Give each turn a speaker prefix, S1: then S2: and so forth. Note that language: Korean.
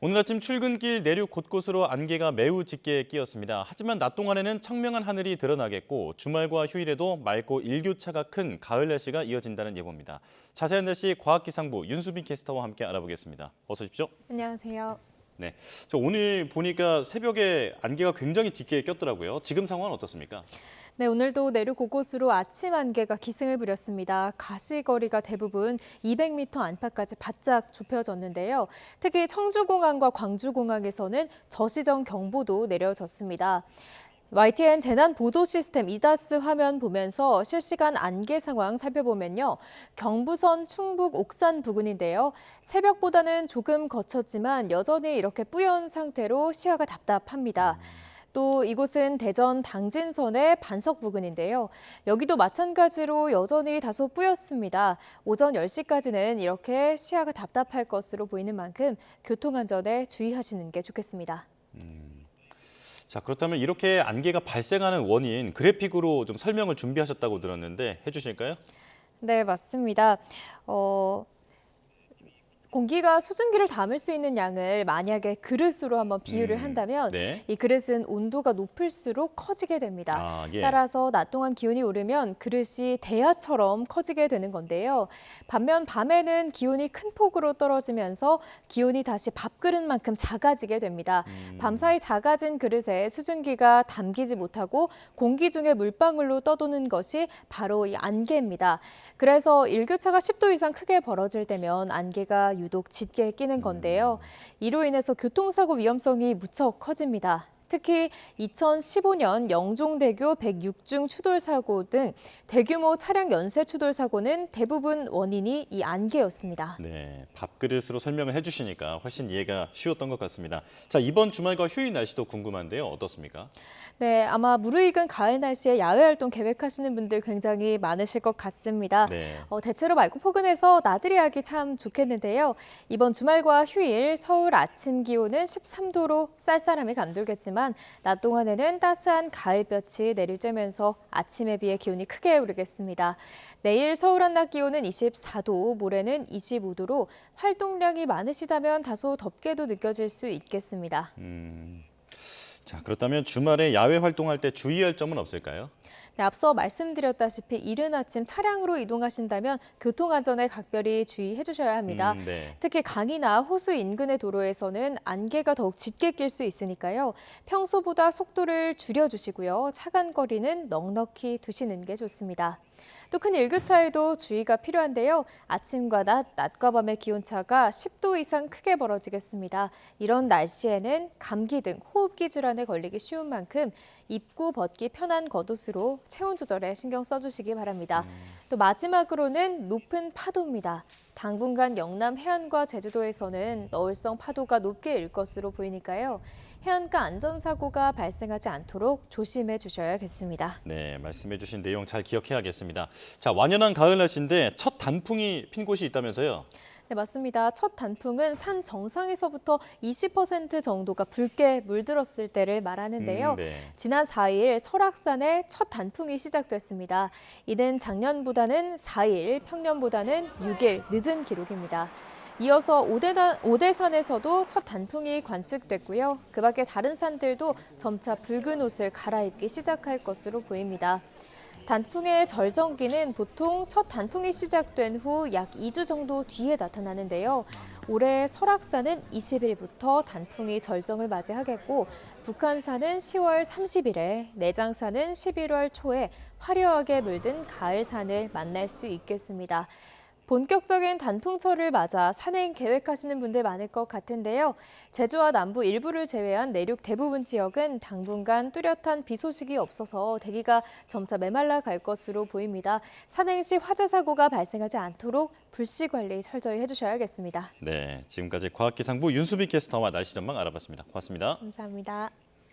S1: 오늘 아침 출근길 내륙 곳곳으로 안개가 매우 짙게 끼었습니다. 하지만 낮 동안에는 청명한 하늘이 드러나겠고 주말과 휴일에도 맑고 일교차가 큰 가을 날씨가 이어진다는 예보입니다. 자세한 날씨 과학기상부 윤수빈 캐스터와 함께 알아보겠습니다. 어서 오십시오.
S2: 안녕하세요.
S1: 네, 저 오늘 보니까 새벽에 안개가 굉장히 짙게 꼈더라고요. 지금 상황은 어떻습니까?
S2: 네, 오늘도 내륙 곳곳으로 아침 안개가 기승을 부렸습니다. 가시거리가 대부분 200m 안팎까지 바짝 좁혀졌는데요. 특히 청주공항과 광주공항에서는 저시정 경보도 내려졌습니다. YTN 재난 보도 시스템 이다스 화면 보면서 실시간 안개 상황 살펴보면요. 경부선 충북 옥산 부근인데요. 새벽보다는 조금 거쳤지만 여전히 이렇게 뿌연 상태로 시야가 답답합니다. 또 이곳은 대전 당진선의 반석 부근인데요. 여기도 마찬가지로 여전히 다소 뿌였습니다. 오전 10시까지는 이렇게 시야가 답답할 것으로 보이는 만큼 교통안전에 주의하시는 게 좋겠습니다.
S1: 자, 그렇다면 이렇게 안개가 발생하는 원인 그래픽으로 좀 설명을 준비하셨다고 들었는데 해주실까요?
S2: 네, 맞습니다. 공기가 수증기를 담을 수 있는 양을 만약에 그릇으로 한번 비유를 한다면
S1: 네.
S2: 이 그릇은 온도가 높을수록 커지게 됩니다.
S1: 아, 예.
S2: 따라서 낮 동안 기온이 오르면 그릇이 대야처럼 커지게 되는 건데요. 반면 밤에는 기온이 큰 폭으로 떨어지면서 기온이 다시 밥그릇만큼 작아지게 됩니다. 밤사이 작아진 그릇에 수증기가 담기지 못하고 공기 중에 물방울로 떠도는 것이 바로 이 안개입니다. 그래서 일교차가 10도 이상 크게 벌어질 때면 안개가 유독 짙게 끼는 건데요. 이로 인해서 교통사고 위험성이 무척 커집니다. 특히 2015년 영종대교 106중 추돌 사고 등 대규모 차량 연쇄 추돌 사고는 대부분 원인이 이 안개였습니다.
S1: 네, 밥그릇으로 설명을 해주시니까 훨씬 이해가 쉬웠던 것 같습니다. 자, 이번 주말과 휴일 날씨도 궁금한데요. 어떻습니까?
S2: 네, 아마 무르익은 가을 날씨에 야외 활동 계획하시는 분들 굉장히 많으실 것 같습니다.
S1: 네.
S2: 대체로 맑고 포근해서 나들이 하기 참 좋겠는데요. 이번 주말과 휴일 서울 아침 기온은 13도로 쌀쌀함이 감돌겠지만 낮 동안에는 따스한 가을볕이 내리쬐면서 아침에 비해 기온이 크게 오르겠습니다. 내일 서울 한낮 기온은 24도, 모레는 25도로 활동량이 많으시다면 다소 덥게도 느껴질 수 있겠습니다.
S1: 자, 그렇다면 주말에 야외 활동할 때 주의할 점은 없을까요?
S2: 네, 앞서 말씀드렸다시피 이른 아침 차량으로 이동하신다면 교통안전에 각별히 주의해 주셔야 합니다.
S1: 네.
S2: 특히 강이나 호수 인근의 도로에서는 안개가 더욱 짙게 낄 수 있으니까요. 평소보다 속도를 줄여주시고요. 차간거리는 넉넉히 두시는 게 좋습니다. 또 큰 일교차에도 주의가 필요한데요. 아침과 낮과 밤의 기온차가 10도 이상 크게 벌어지겠습니다. 이런 날씨에는 감기 등 호흡기 질환에 걸리기 쉬운 만큼 입고 벗기 편한 겉옷으로 체온 조절에 신경 써주시기 바랍니다. 또 마지막으로는 높은 파도입니다. 당분간 영남 해안과 제주도에서는 너울성 파도가 높게 일 것으로 보이니까요. 해안가 안전사고가 발생하지 않도록 조심해 주셔야겠습니다.
S1: 네, 말씀해 주신 내용 잘 기억해야겠습니다. 자, 완연한 가을 날씨인데 첫 단풍이 핀 곳이 있다면서요?
S2: 네, 맞습니다. 첫 단풍은 산 정상에서부터 20% 정도가 붉게 물들었을 때를 말하는데요.
S1: 네.
S2: 지난 4일 설악산에 첫 단풍이 시작됐습니다. 이는 작년보다는 4일, 평년보다는 6일 늦은 기록입니다. 이어서 오대산에서도 첫 단풍이 관측됐고요. 그 밖에 다른 산들도 점차 붉은 옷을 갈아입기 시작할 것으로 보입니다. 단풍의 절정기는 보통 첫 단풍이 시작된 후 약 2주 정도 뒤에 나타나는데요. 올해 설악산은 20일부터 단풍이 절정을 맞이하겠고 북한산은 10월 30일에, 내장산은 11월 초에 화려하게 물든 가을산을 만날 수 있겠습니다. 본격적인 단풍철을 맞아 산행 계획하시는 분들 많을 것 같은데요. 제주와 남부 일부를 제외한 내륙 대부분 지역은 당분간 뚜렷한 비 소식이 없어서 대기가 점차 메말라 갈 것으로 보입니다. 산행 시 화재 사고가 발생하지 않도록 불씨 관리 철저히 해주셔야겠습니다.
S1: 네, 지금까지 과학기상부 윤수빈 캐스터와 날씨 전망 알아봤습니다. 고맙습니다.
S2: 감사합니다.